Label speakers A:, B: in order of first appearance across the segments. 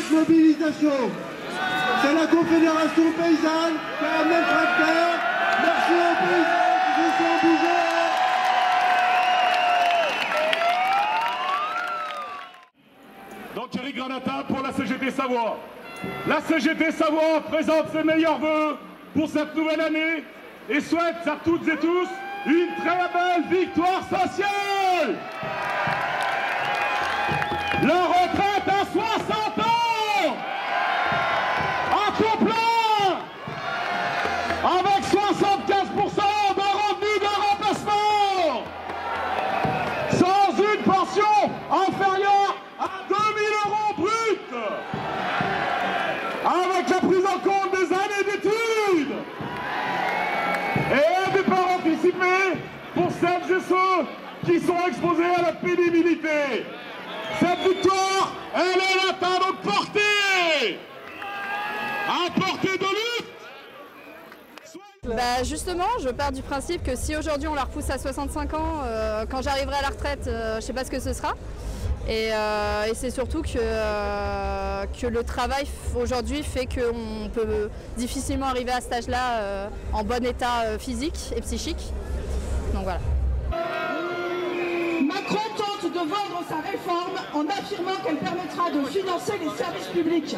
A: cette mobilisation. C'est la Confédération paysanne qui a amené le tracteur. Merci aux paysans qui se sont bougés.
B: Donc Eric Granata pour la CGT Savoie. La CGT Savoie présente ses meilleurs vœux pour cette nouvelle année et souhaite à toutes et tous une très belle victoire sociale. La retraite à 60 ans à taux plein avec 75% de revenus de remplacement sans une pension inférieure à 2000 € brut avec la prise en compte des années d'études et un départ anticipé pour celles et ceux qui sont exposés à la pénibilité. Cette victoire, elle est à notre portée, à portée de lutte.
C: Bah justement, je pars du principe que si aujourd'hui on la repousse à 65 ans, quand j'arriverai à la retraite, je ne sais pas ce que ce sera. Et c'est surtout que le travail aujourd'hui fait qu'on peut difficilement arriver à cet âge-là en bon état physique et psychique. Donc voilà.
D: Macron tente de vendre sa réforme en affirmant qu'elle permettra de financer les services publics.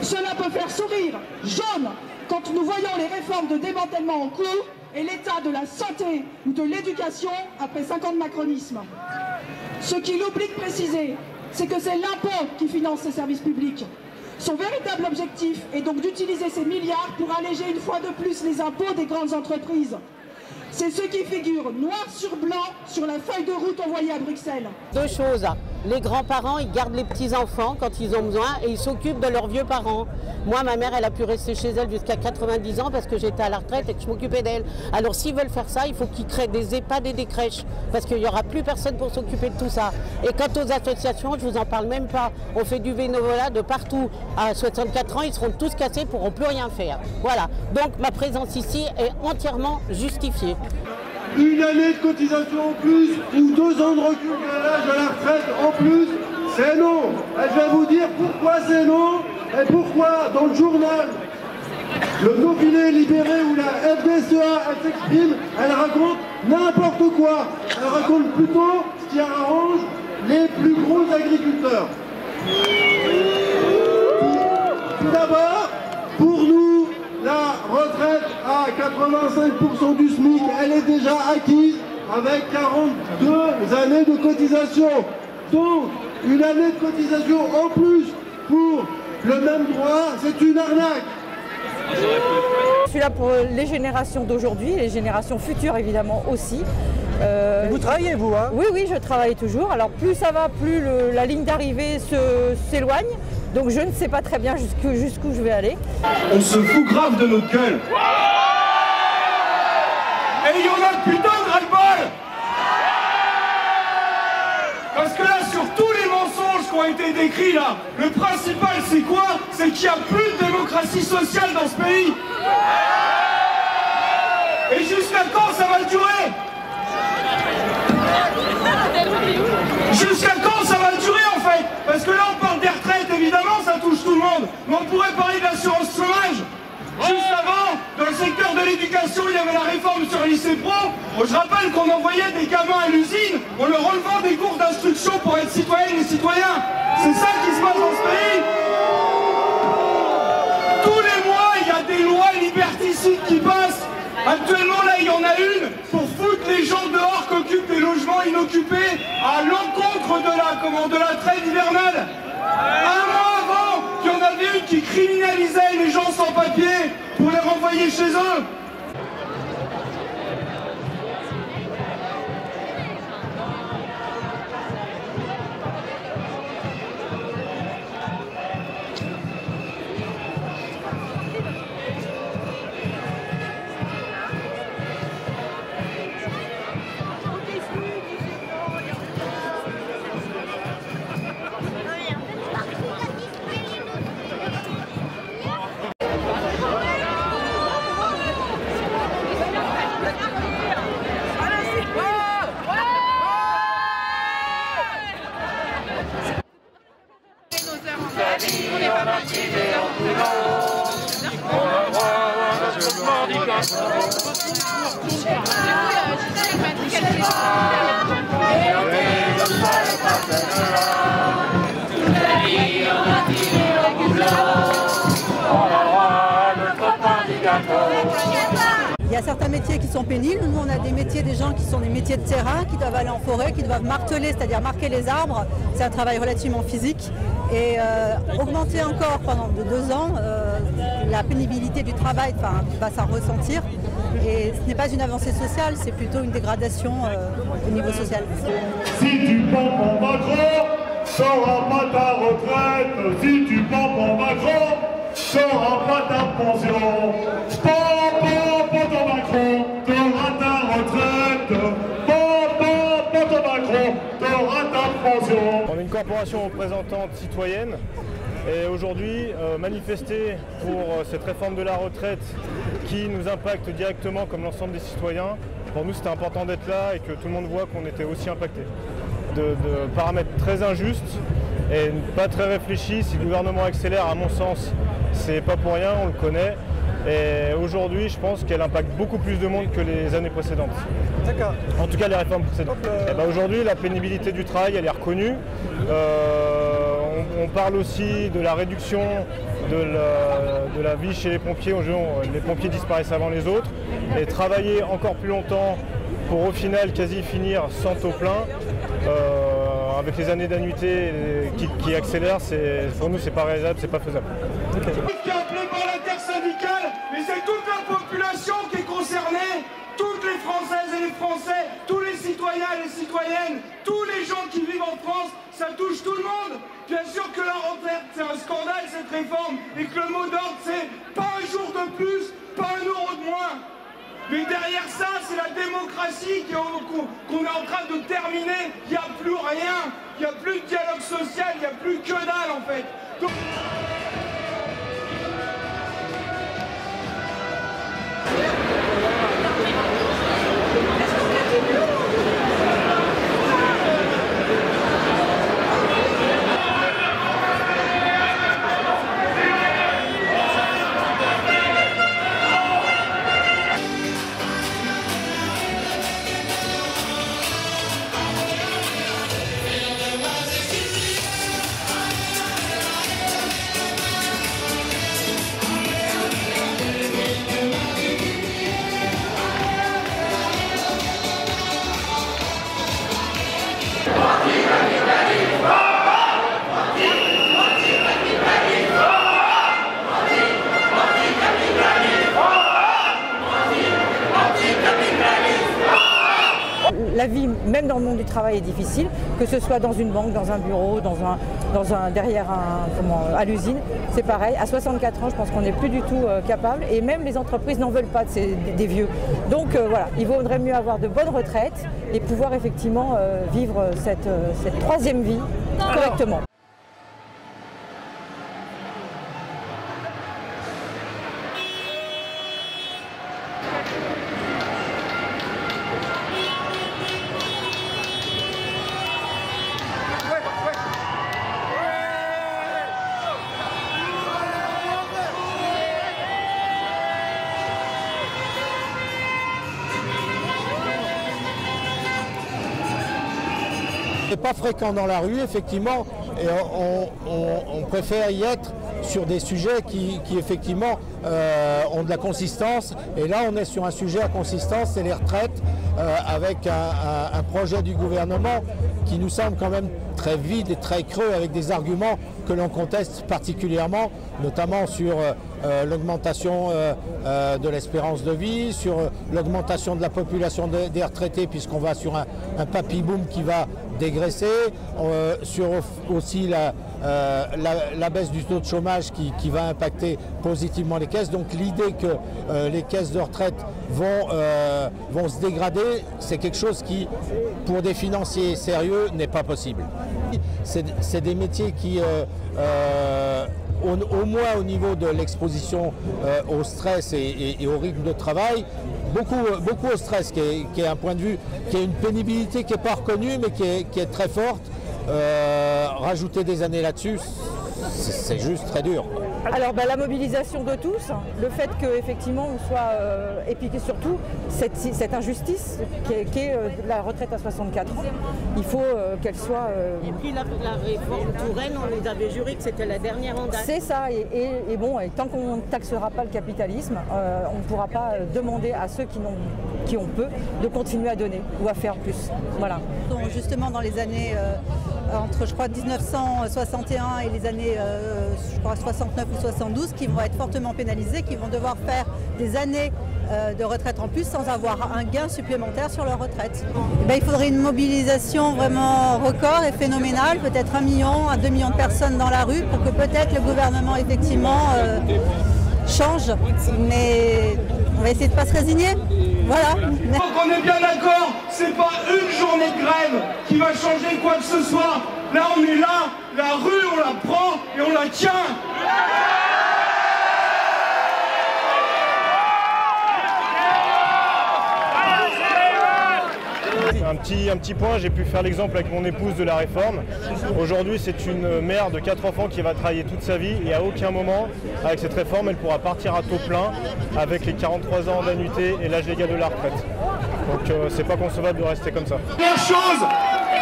D: Cela peut faire sourire jaune quand nous voyons les réformes de démantèlement en cours et l'état de la santé ou de l'éducation après 5 ans de macronisme. Ce qu'il oublie de préciser, c'est que c'est l'impôt qui finance ces services publics. Son véritable objectif est donc d'utiliser ces milliards pour alléger une fois de plus les impôts des grandes entreprises. C'est ce qui figure noir sur blanc sur la feuille de route envoyée à Bruxelles.
E: Deux choses. Les grands-parents, ils gardent les petits-enfants quand ils ont besoin et ils s'occupent de leurs vieux parents. Moi, ma mère, elle a pu rester chez elle jusqu'à 90 ans parce que j'étais à la retraite et que je m'occupais d'elle. Alors, s'ils veulent faire ça, il faut qu'ils créent des EHPAD et des crèches parce qu'il n'y aura plus personne pour s'occuper de tout ça. Et quant aux associations, je ne vous en parle même pas. On fait du bénévolat de partout. À 64 ans, ils seront tous cassés, ils ne pourront plus rien faire. Voilà. Donc, ma présence ici est entièrement justifiée.
A: Une année de cotisation en plus ou 2 ans de recul de l'âge de la retraite en plus, c'est non. Et je vais vous dire pourquoi c'est non et pourquoi dans le journal Le Dauphiné libéré où la FDSEA elle s'exprime, elle raconte n'importe quoi. Elle raconte plutôt ce qui arrange les plus gros agriculteurs. Tout d'abord, pour nous, la retraite à 85% du SMIC, elle est déjà acquise avec 42 années de cotisation. Donc, une année de cotisation en plus pour le même droit, c'est une arnaque.
F: Je suis là pour les générations d'aujourd'hui et les générations futures évidemment aussi.
G: Vous travaillez vous hein?
F: Oui, oui, je travaille toujours. Alors plus ça va, plus la ligne d'arrivée s'éloigne. Donc je ne sais pas très bien jusqu'où je vais aller.
B: On se fout grave de notre gueule. Et il y en a de putain de ras-le-bol. Parce que là, sur tous les mensonges qui ont été décrits là, le principal c'est quoi? C'est qu'il n'y a plus de démocratie sociale dans ce pays. Et jusqu'à quand ça va durer? Jusqu'à quand ça va durer en fait? Parce que là on parle des retraites, évidemment ça touche tout le monde. Mais on pourrait parler de l'assurance chômage. Juste avant, dans le secteur de l'éducation, il y avait la réforme sur le lycée pro. Je rappelle qu'on envoyait des gamins à l'usine en leur enlevant des cours d'instruction pour être citoyennes et citoyens. C'est ça qui se passe dans ce pays. Tous les mois, il y a des lois liberticides qui passent. Actuellement, là, il y en a une pour foutre les gens dehors qui occupent des logements inoccupés à l'encontre de la trêve hivernale. Un mois avant, il y en avait une qui criminalisait les gens sans papier pour les renvoyer chez eux.
H: Il y a certains métiers qui sont pénibles. Nous, on a des métiers, des gens qui sont des métiers de terrain, qui doivent aller en forêt, qui doivent marteler, c'est-à-dire marquer les arbres. C'est un travail relativement physique. Et augmenter encore pendant 2 ans la pénibilité du travail va s'en ressentir. Et ce n'est pas une avancée sociale, c'est plutôt une dégradation au niveau social.
I: Si tu pompes en Macron, t'auras pas ta retraite. Si tu pompes en Macron, t'auras pas ta pension. Pompe en Macron, t'auras ta retraite. Pompe en Macron, t'auras ta pension.
J: On est une corporation représentante citoyenne. Et aujourd'hui, manifester pour cette réforme de la retraite qui nous impacte directement comme l'ensemble des citoyens, pour nous c'était important d'être là et que tout le monde voit qu'on était aussi impacté. De paramètres très injustes et pas très réfléchis. Si le gouvernement accélère, à mon sens, c'est pas pour rien, on le connaît. Et aujourd'hui, je pense qu'elle impacte beaucoup plus de monde que les années précédentes.
G: D'accord.
J: En tout cas, les réformes précédentes. Aujourd'hui, la pénibilité du travail, elle est reconnue. On parle aussi de la réduction de la vie chez les pompiers. Les pompiers disparaissent avant les autres. Et travailler encore plus longtemps pour au final quasi finir sans taux plein, avec les années d'annuité qui accélèrent, pour nous, c'est pas réalisable, c'est pas faisable.
B: Qui est appelé par l'intersyndicale, mais c'est toute la population qui est concernée, toutes les Françaises et les Français, tous les citoyens et les citoyennes, tous les gens qui vivent en France, ça touche tout le monde. Bien sûr que la retraite, c'est un scandale cette réforme, et que le mot d'ordre c'est pas un jour de plus, pas un euro de moins. Mais derrière ça, c'est la démocratie qu'on est en train de terminer. Il n'y a plus rien, il n'y a plus de dialogue social, il n'y a plus que dalle en fait.
F: La vie, même dans le monde du travail, est difficile, que ce soit dans une banque, dans un bureau, derrière à l'usine, c'est pareil. À 64 ans, je pense qu'on n'est plus du tout capable, et même les entreprises n'en veulent pas des vieux. Donc voilà, il vaudrait mieux avoir de bonnes retraites et pouvoir effectivement vivre cette troisième vie correctement.
G: C'est pas fréquent dans la rue, effectivement, et on préfère y être sur des sujets qui effectivement ont de la consistance. Et là, on est sur un sujet à consistance, c'est les retraites, avec un projet du gouvernement qui nous semble quand même très vide et très creux, avec des arguments que l'on conteste particulièrement, notamment sur l'augmentation de l'espérance de vie, sur l'augmentation de la population des retraités, puisqu'on va sur un papy-boom qui va dégraisser, sur aussi la baisse du taux de chômage qui va impacter positivement les caisses. Donc l'idée que les caisses de retraite vont se dégrader, c'est quelque chose qui, pour des financiers sérieux, n'est pas possible. C'est des métiers qui, au moins au niveau de l'exposition au stress et au rythme de travail, beaucoup au stress, qui est un point de vue, qui est une pénibilité qui n'est pas reconnue, mais qui est très forte. Rajouter des années là-dessus, c'est juste très dur.
F: Alors la mobilisation de tous, le fait qu'effectivement on soit, et puis surtout cette injustice qui est la retraite à 64 ans, il faut qu'elle soit...
E: Et puis la réforme Touraine, on les avait juré que c'était la dernière en date.
F: C'est ça, et bon, et tant qu'on ne taxera pas le capitalisme, on ne pourra pas demander à ceux qui ont peu de continuer à donner ou à faire plus. Voilà.
H: Donc, justement dans les années entre je crois 1961 et les années je crois 69 ou 72 qui vont être fortement pénalisés, qui vont devoir faire des années de retraite en plus sans avoir un gain supplémentaire sur leur retraite. Il faudrait une mobilisation vraiment record et phénoménale, peut-être 1 million à 2 millions de personnes dans la rue pour que peut-être le gouvernement effectivement change, mais on va essayer de ne pas se résigner. Voilà.
B: Donc on est bien d'accord, c'est pas une journée de grève qui va changer quoi que ce soit. Là on est là, la rue on la prend et on la tient.
J: Un petit point, j'ai pu faire l'exemple avec mon épouse de la réforme. Aujourd'hui, c'est une mère de 4 enfants qui va travailler toute sa vie et à aucun moment, avec cette réforme, elle pourra partir à taux plein avec les 43 ans d'annuité et l'âge légal de la retraite. Donc c'est pas concevable de rester comme ça.
B: Première chose,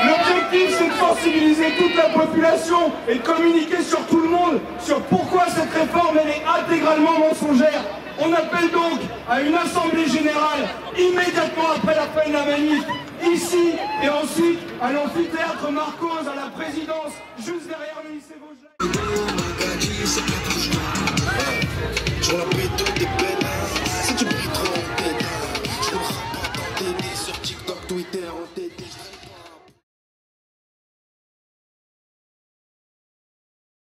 B: l'objectif c'est de sensibiliser toute la population et de communiquer sur tout le monde sur pourquoi cette réforme elle est intégralement mensongère. On appelle donc à une assemblée générale immédiatement après la fin de la manif, ici et ensuite à l'amphithéâtre Marcos, à la présidence, juste derrière le lycée Vosgelin.
K: Sur la béton des belles, si tu pries trop en tête, je ne pas tenter sur TikTok, Twitter, en tête.